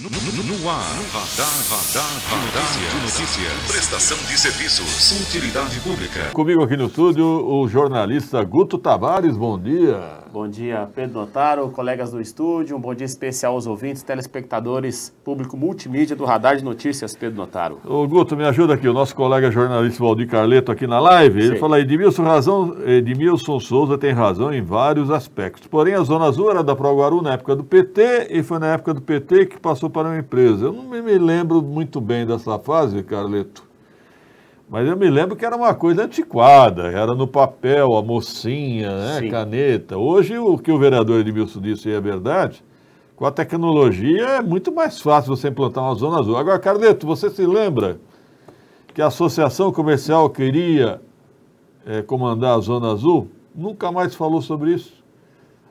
No ar, radar de notícias. Prestação de serviços. Utilidade pública. Comigo aqui no estúdio, o jornalista Guto Tavares. Bom dia. Bom dia, Pedro Notaro, colegas do estúdio. Um bom dia especial aos ouvintes, telespectadores, público multimídia do Radar de Notícias, Pedro Notaro. Ô Guto, me ajuda aqui. O nosso colega jornalista Valdir Carleto aqui na live. Ele fala: Edmilson Souza tem razão em vários aspectos. Porém, a Zona Azul era da Proguaru na época do PT e foi na época do PT que passou para uma empresa. Eu não me lembro muito bem dessa fase, Carleto, mas eu me lembro que era uma coisa antiquada, era no papel, a mocinha, né, caneta. Hoje, o que o vereador Edmilson disse é verdade, com a tecnologia é muito mais fácil você implantar uma Zona Azul. Agora, Carleto, você se lembra que a Associação Comercial queria comandar a Zona Azul? Nunca mais falou sobre isso.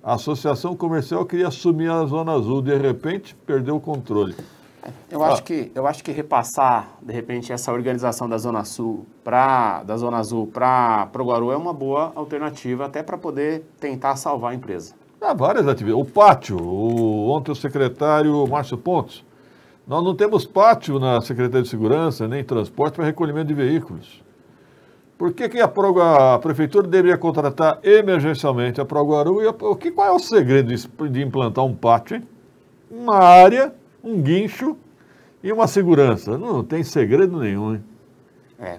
A Associação Comercial queria assumir a Zona Azul, de repente perdeu o controle. Eu acho que repassar, de repente, essa organização da Zona Azul para Proguaru é uma boa alternativa, até para poder tentar salvar a empresa. Há várias atividades. O pátio, ontem o secretário Márcio Pontes, nós não temos pátio na Secretaria de Segurança, nem transporte para recolhimento de veículos. Por que a prefeitura deveria contratar emergencialmente a Proguaru? Qual é o segredo de implantar um pátio, hein? Uma área, um guincho e uma segurança. Não tem segredo nenhum, hein?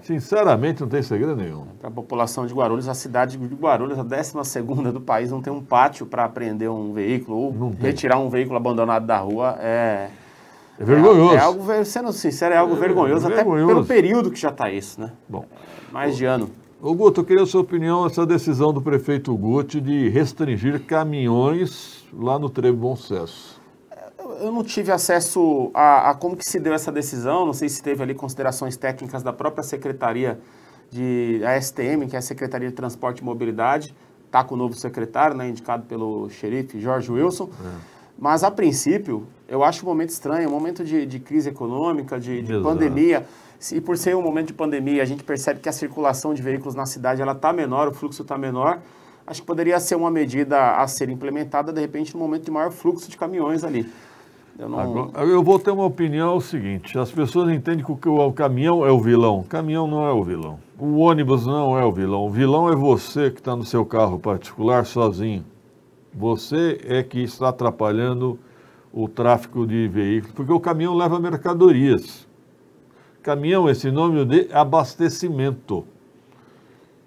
Sinceramente, não tem segredo nenhum. Para a população de Guarulhos, a cidade de Guarulhos, a 12ª do país, não tem um pátio para apreender um veículo ou retirar um veículo abandonado da rua. É vergonhoso. Sendo sincero, é algo vergonhoso, até pelo período que já está isso, né? Bom, mais de ano. Ô Guto, eu queria a sua opinião nessa decisão do prefeito Guti de restringir caminhões lá no Trevo Bom Sucesso. Eu não tive acesso a como que se deu essa decisão, não sei se teve ali considerações técnicas da própria Secretaria a STM, que é a Secretaria de Transporte e Mobilidade, está com o novo secretário, né, indicado pelo xerife Jorge Wilson. Mas, a princípio, eu acho um momento estranho, um momento de crise econômica, de pandemia. E por ser um momento de pandemia, a gente percebe que a circulação de veículos na cidade está menor, o fluxo está menor. Acho que poderia ser uma medida a ser implementada, de repente, no momento de maior fluxo de caminhões ali. Eu vou ter uma opinião seguinte: as pessoas entendem que o caminhão é o vilão. O caminhão não é o vilão. O ônibus não é o vilão. O vilão é você que está no seu carro particular sozinho. Você é que está atrapalhando o tráfego de veículos, porque o caminhão leva mercadorias. Caminhão é sinônimo de abastecimento.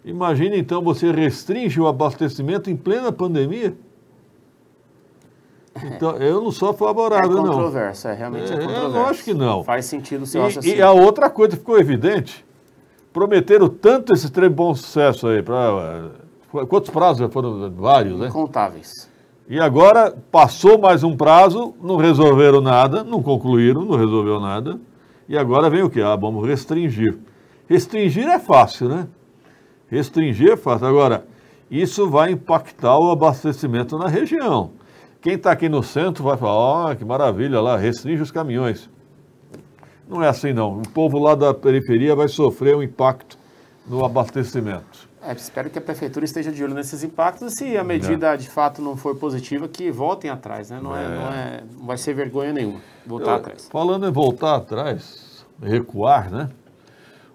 Imagine, então, você restringe o abastecimento em plena pandemia? Então, eu não sou favorável, não. É controverso, realmente é controverso. Eu acho que não. Faz sentido o seu raciocínio. E a outra coisa que ficou evidente, prometeram tanto esse trem Bom Sucesso aí, quantos prazos já foram? Vários, né? Incontáveis. E agora passou mais um prazo, não resolveram nada, não concluíram, não resolveu nada. E agora vem o quê? Vamos restringir. Restringir é fácil, né? Restringir é fácil. Agora, isso vai impactar o abastecimento na região. Quem está aqui no centro vai falar: que maravilha lá, restringe os caminhões. Não é assim, não. O povo lá da periferia vai sofrer um impacto no abastecimento. Espero que a prefeitura esteja de olho nesses impactos e, se a medida de fato não for positiva, que voltem atrás, né? Não vai ser vergonha nenhuma voltar atrás. Falando em voltar atrás, recuar, né?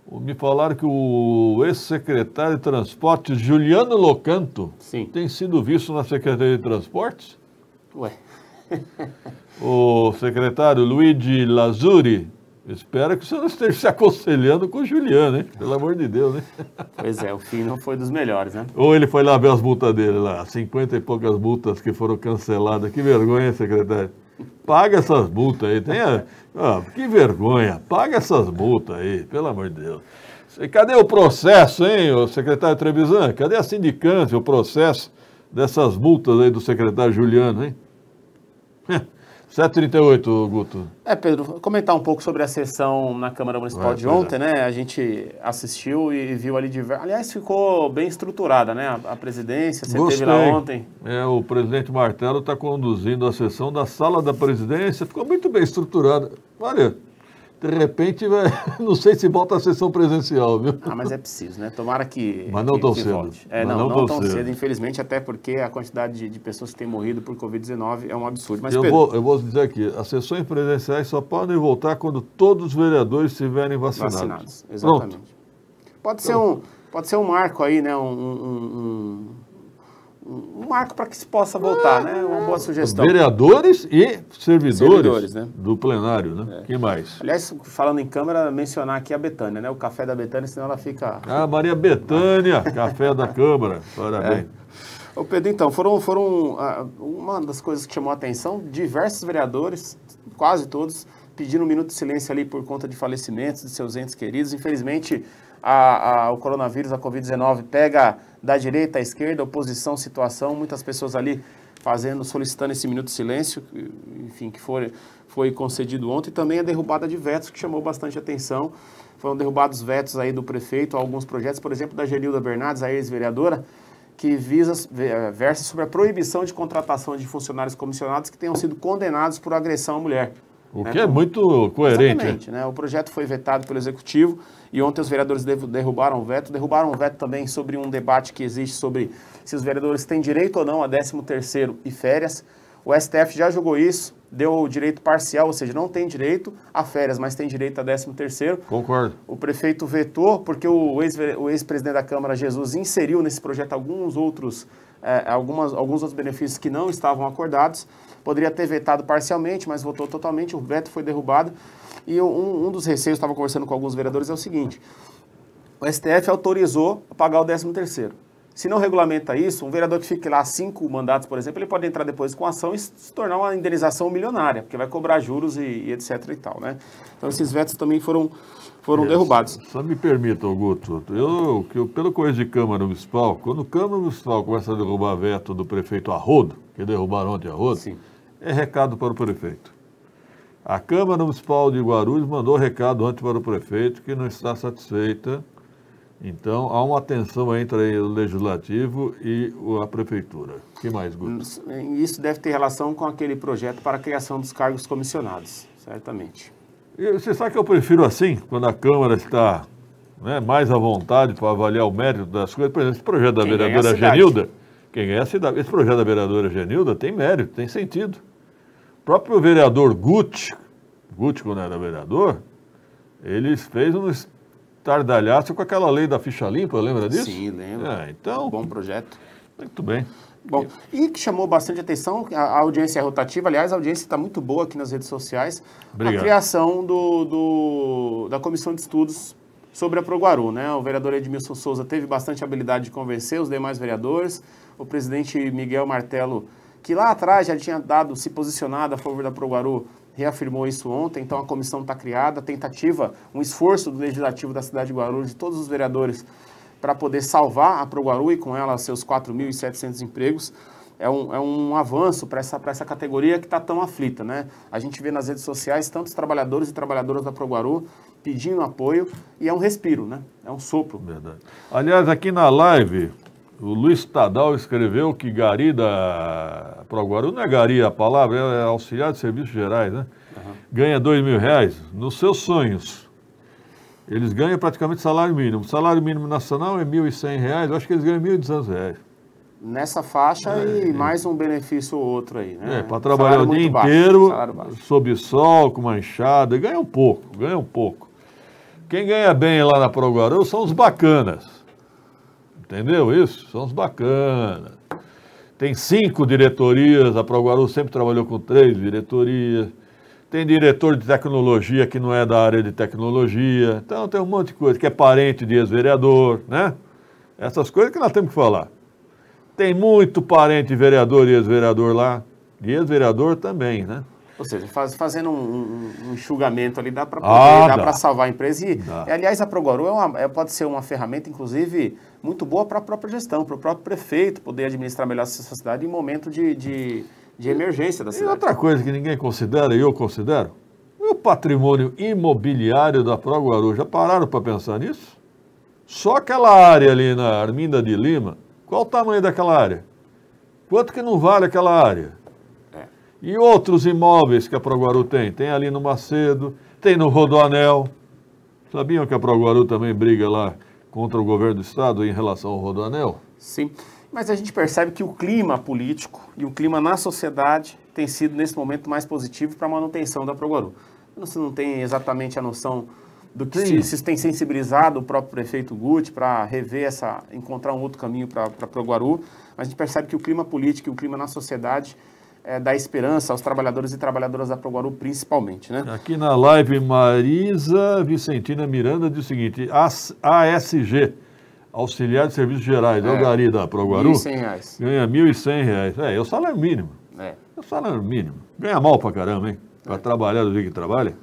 Me falaram que o ex-secretário de Transportes, Juliano Locanto, tem sido visto na Secretaria de Transportes? Ué. O secretário Luigi Lazuri, espero que o senhor não esteja se aconselhando com o Juliano, hein? Pelo amor de Deus, né? Pois é, o fim não foi dos melhores, né? Ou ele foi lá ver as multas dele lá, 50 e poucas multas que foram canceladas. Que vergonha, secretário. Paga essas multas aí. Que vergonha. Paga essas multas aí, pelo amor de Deus. E cadê o processo, hein, o secretário Trevisan? Cadê a sindicância, o processo dessas multas aí do secretário Juliano, hein? 7h38, Guto. Pedro, comentar um pouco sobre a sessão na Câmara Municipal de ontem, né? A gente assistiu e viu ali Aliás, ficou bem estruturada, né? A presidência, você esteve lá ontem. O presidente Martelo está conduzindo a sessão da sala da presidência, ficou muito bem estruturada. Olha, De repente, não sei se volta a sessão presencial, viu? Mas é preciso, né? Tomara que Mas não tão cedo. Volte. Não tão cedo, infelizmente, até porque a quantidade de pessoas que têm morrido por Covid-19 é um absurdo. Mas, eu vou dizer aqui, as sessões presenciais só podem voltar quando todos os vereadores estiverem vacinados. Exatamente. Pronto. Pode ser um marco aí, né? Um marco para que se possa voltar, né? Uma boa sugestão. Vereadores e servidores né? do plenário, né? Quem mais? Aliás, falando em Câmara, mencionar aqui a Betânia, né? O café da Betânia, senão ela fica... Maria Betânia, café da Câmara, parabéns. Ô Pedro, então, uma das coisas que chamou a atenção, diversos vereadores, quase todos, pediram um minuto de silêncio ali por conta de falecimentos de seus entes queridos. Infelizmente, o coronavírus, a Covid-19, pega da direita à esquerda, oposição, situação, muitas pessoas ali solicitando esse minuto de silêncio, enfim, que foi concedido ontem. Também a derrubada de vetos, que chamou bastante atenção. Foram derrubados vetos aí do prefeito a alguns projetos, por exemplo, da Genilda Bernardes, a ex-vereadora, que versa sobre a proibição de contratação de funcionários comissionados que tenham sido condenados por agressão à mulher. O que é muito coerente. Exatamente, né? O projeto foi vetado pelo Executivo e ontem os vereadores derrubaram o veto. Derrubaram o veto também sobre um debate que existe sobre se os vereadores têm direito ou não a 13º e férias. O STF já julgou isso, deu o direito parcial, ou seja, não tem direito a férias, mas tem direito a 13º. Concordo. O prefeito vetou porque o ex-presidente da Câmara, Jesus, inseriu nesse projeto alguns outros benefícios que não estavam acordados. Poderia ter vetado parcialmente, mas votou totalmente, o veto foi derrubado. E um dos receios, estava conversando com alguns vereadores, é o seguinte: o STF autorizou a pagar o 13º. Se não regulamenta isso, um vereador que fique lá 5 mandatos, por exemplo, ele pode entrar depois com ação e se tornar uma indenização milionária, porque vai cobrar juros e etc e tal, né? Então esses vetos também foram derrubados. Só me permita, Augusto, eu pelo coisa de Câmara Municipal, quando o Câmara Municipal começa a derrubar veto do prefeito Arrodo, que derrubaram ontem Arrodo, sim, é recado para o prefeito. A Câmara Municipal de Guarulhos mandou recado ontem para o prefeito que não está satisfeita. Então, há uma tensão entre o Legislativo e a Prefeitura. O que mais, Guto? Isso deve ter relação com aquele projeto para a criação dos cargos comissionados, certamente. E você sabe que eu prefiro assim, quando a Câmara está mais à vontade para avaliar o mérito das coisas. Por exemplo, esse projeto da vereadora Genilda, quem ganha a cidade? Esse projeto da vereadora Genilda tem mérito, tem sentido. O próprio vereador Guti, quando era vereador, ele fez um estardalhaço com aquela lei da ficha limpa, lembra disso? Sim, lembro. Então, bom projeto. Muito bem. Bom, e que chamou bastante atenção, a audiência é rotativa, aliás, a audiência está muito boa aqui nas redes sociais, Obrigado. A criação da Comissão de Estudos sobre a Proguaru, né? O vereador Edmilson Souza teve bastante habilidade de convencer os demais vereadores, o presidente Miguel Martello, que lá atrás já tinha se posicionado a favor da Proguaru, reafirmou isso ontem. Então a comissão está criada, um esforço do Legislativo da cidade de Guarulhos, de todos os vereadores, para poder salvar a Proguaru e com ela seus 4.700 empregos. É um avanço para essa categoria que está tão aflita, né? A gente vê nas redes sociais tantos trabalhadores e trabalhadoras da Proguaru pedindo apoio e é um respiro, né? É um sopro. Verdade. Aliás, aqui na live, o Luiz Tadal escreveu que gari da Proguaru, não é gari a palavra, é auxiliar de serviços gerais, né? Uhum. Ganha R$2.000 nos seus sonhos. Eles ganham praticamente salário mínimo. O salário mínimo nacional é R$1.100, eu acho que eles ganham R$1.200. Nessa faixa e mais um benefício ou outro aí, né? Para trabalhar o dia inteiro, sob sol, com uma enxada, ganha um pouco. Quem ganha bem lá na Proguaru são os bacanas. Entendeu isso? São os bacanas. Tem 5 diretorias, a Proguaru sempre trabalhou com 3 diretorias. Tem diretor de tecnologia que não é da área de tecnologia. Então tem um monte de coisa, que é parente de ex-vereador, né? Essas coisas que nós temos que falar. Tem muito parente de vereador e ex-vereador lá. E ex-vereador também, né? Ou seja, fazendo um enxugamento ali, dá para salvar a empresa. E, aliás, a Proguaru pode ser uma ferramenta, inclusive, muito boa para a própria gestão, para o próprio prefeito poder administrar melhor essa cidade em momento de emergência da cidade. E outra coisa que ninguém considera, e eu considero, o patrimônio imobiliário da Proguaru. Já pararam para pensar nisso? Só aquela área ali na Arminda de Lima, qual o tamanho daquela área? Quanto que não vale aquela área? E outros imóveis que a Proguaru tem? Tem ali no Macedo, Tem no Rodoanel. Sabiam que a Proguaru também briga lá contra o governo do estado em relação ao Rodoanel? Sim, mas a gente percebe que o clima político e o clima na sociedade tem sido, nesse momento, mais positivo para a manutenção da Proguaru. Você não tem exatamente a noção do que se tem sensibilizado o próprio prefeito Guti para rever encontrar um outro caminho para Proguaru, mas a gente percebe que o clima político e o clima na sociedade dá esperança aos trabalhadores e trabalhadoras da Proguaru, principalmente, né? Aqui na live, Marisa Vicentina Miranda diz o seguinte, ASG, Auxiliar de Serviços Gerais, é o Gari da Proguaru, R$1.100. ganha R$1.100. É o salário mínimo. É o salário mínimo. Ganha mal pra caramba, hein? Para trabalhar do jeito que trabalha.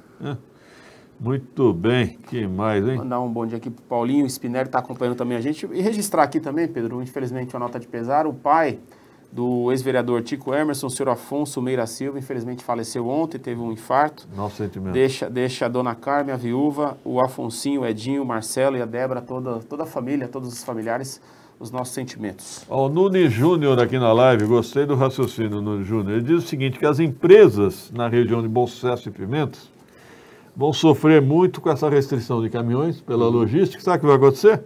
Muito bem, que mais, hein? Mandar um bom dia aqui pro Paulinho Spinelli, está acompanhando também a gente. E registrar aqui também, Pedro, infelizmente uma nota de pesar, o pai do ex-vereador Tico Emerson, o senhor Afonso Meira Silva, infelizmente faleceu ontem, teve um infarto. Nosso sentimento. Deixa a dona Carmen, a viúva, o Afonsinho, o Edinho, o Marcelo e a Débora, toda a família, todos os familiares, os nossos sentimentos. O Nunes Júnior aqui na live, gostei do raciocínio, Nunes Júnior. Ele diz o seguinte, que as empresas na região de Bom Sucesso e Pimentas vão sofrer muito com essa restrição de caminhões pela logística. Sabe o que vai acontecer?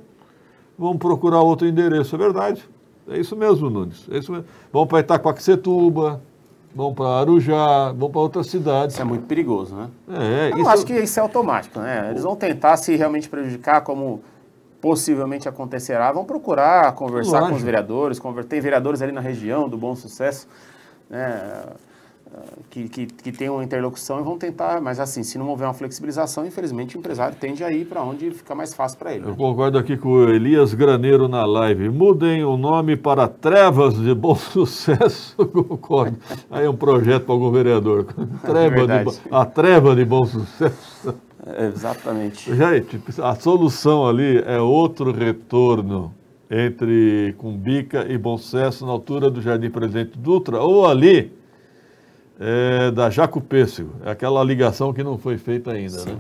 Vão procurar outro endereço, é verdade. É isso mesmo, Nunes. É isso mesmo. Vão para Itacoaxetuba, vão para Arujá, vão para outras cidades. Isso é muito perigoso, né? Eu acho que isso é automático, né? Eles vão tentar se realmente prejudicar, como possivelmente acontecerá, vão procurar conversar com os vereadores, tem vereadores ali na região do Bom Sucesso, né? Que tem uma interlocução e vão tentar, mas assim, se não houver uma flexibilização, infelizmente o empresário tende a ir para onde fica mais fácil para ele. Eu concordo aqui com o Elias Graneiro na live. Mudem o nome para Trevas de Bom Sucesso, concordo. Aí é um projeto para algum vereador. A Treva de Bom Sucesso. Exatamente. Gente, a solução ali é outro retorno entre Cumbica e Bom Sucesso na altura do Jardim Presidente Dutra, ou ali da Jaco Pêssego, é aquela ligação que não foi feita ainda. Sim, né?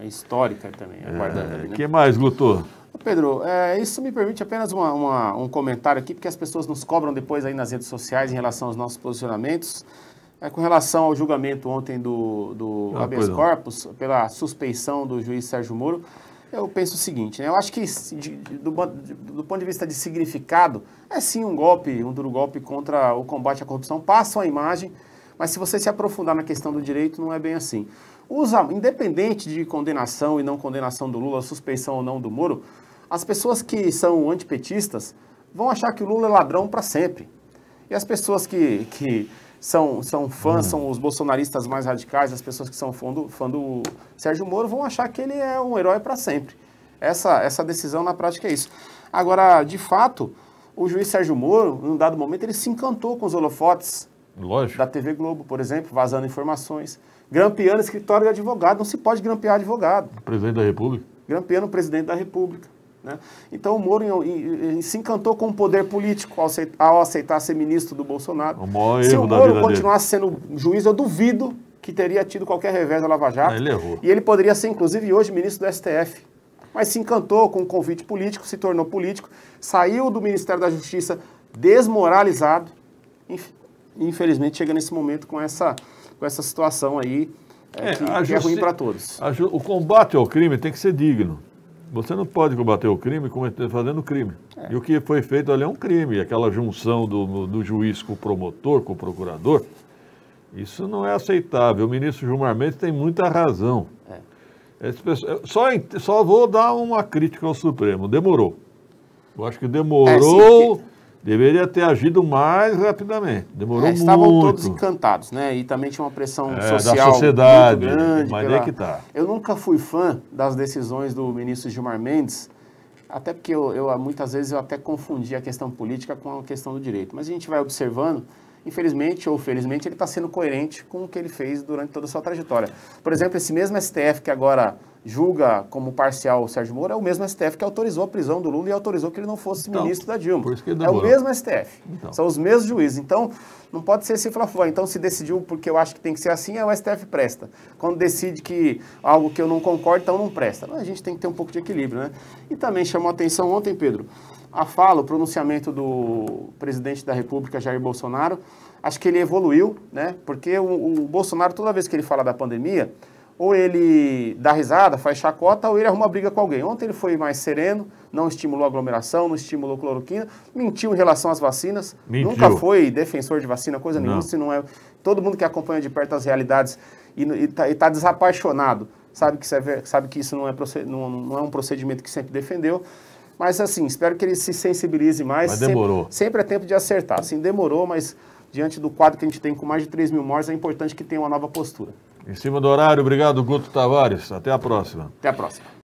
É histórica também, aguardando ali, né? O que mais, Guto? Pedro, isso me permite apenas um comentário aqui, porque as pessoas nos cobram depois aí nas redes sociais em relação aos nossos posicionamentos. Com relação ao julgamento ontem do habeas corpus, pela suspeição do juiz Sérgio Moro, eu penso o seguinte, né? Eu acho que do ponto de vista de significado, é sim um duro golpe contra o combate à corrupção, passa a imagem. Mas se você se aprofundar na questão do direito, não é bem assim. Independente de condenação e não condenação do Lula, suspeição ou não do Moro, as pessoas que são antipetistas vão achar que o Lula é ladrão para sempre. E as pessoas que são fãs, são os bolsonaristas mais radicais, as pessoas que são fã do Sérgio Moro, vão achar que ele é um herói para sempre. Essa decisão na prática é isso. Agora, de fato, o juiz Sérgio Moro, num dado momento, ele se encantou com os holofotes. Lógico. Da TV Globo, por exemplo, vazando informações. Grampeando escritório de advogado. Não se pode grampear advogado. Presidente da República. Grampeando o presidente da República. Né? Então o Moro se encantou com o poder político ao aceitar ser ministro do Bolsonaro. O maior Se erro o da Moro vida continuasse sendo juiz, eu duvido que teria tido qualquer revés da Lava Jato. Ele errou. E ele poderia ser, inclusive, hoje ministro do STF. Mas se encantou com o convite político, se tornou político, saiu do Ministério da Justiça desmoralizado. Infelizmente chega nesse momento com essa situação aí que é ruim para todos. O combate ao crime tem que ser digno. Você não pode combater o crime fazendo crime. E o que foi feito ali é um crime. Aquela junção do juiz com o promotor, com o procurador, isso não é aceitável. O ministro Gilmar Mendes tem muita razão. Só vou dar uma crítica ao Supremo. Demorou. Eu acho que demorou... Deveria ter agido mais rapidamente. Demorou muito. Estavam todos encantados, né? E também tinha uma pressão social da sociedade, muito grande. Mas é que tá. Eu nunca fui fã das decisões do ministro Gilmar Mendes, até porque muitas vezes eu até confundi a questão política com a questão do direito. Mas a gente vai observando, infelizmente ou felizmente, ele está sendo coerente com o que ele fez durante toda a sua trajetória. Por exemplo, esse mesmo STF que agora julga como parcial o Sérgio Moro é o mesmo STF que autorizou a prisão do Lula e autorizou que ele não fosse ministro da Dilma. Por isso que é o mesmo STF. São os mesmos juízes. Então, não pode ser assim, falar, então se decidiu porque eu acho que tem que ser assim, o STF presta. Quando decide que algo que eu não concordo, então não presta. A gente tem que ter um pouco de equilíbrio, né? E também chamou a atenção ontem, Pedro, o pronunciamento do presidente da República, Jair Bolsonaro. Acho que ele evoluiu, né? Porque o Bolsonaro, toda vez que ele fala da pandemia, ou ele dá risada, faz chacota, ou ele arruma briga com alguém. Ontem ele foi mais sereno, não estimulou aglomeração, não estimulou cloroquina, mentiu em relação às vacinas, nunca foi defensor de vacina, coisa nenhuma, se não é... Todo mundo que acompanha de perto as realidades e tá desapaixonado, sabe que isso não é um procedimento que sempre defendeu. Mas assim, espero que ele se sensibilize mais. Mas demorou. Sempre é tempo de acertar. Assim, demorou, mas diante do quadro que a gente tem com mais de 3 mil mortes, é importante que tenha uma nova postura. Em cima do horário, obrigado, Guto Tavares. Até a próxima. Até a próxima.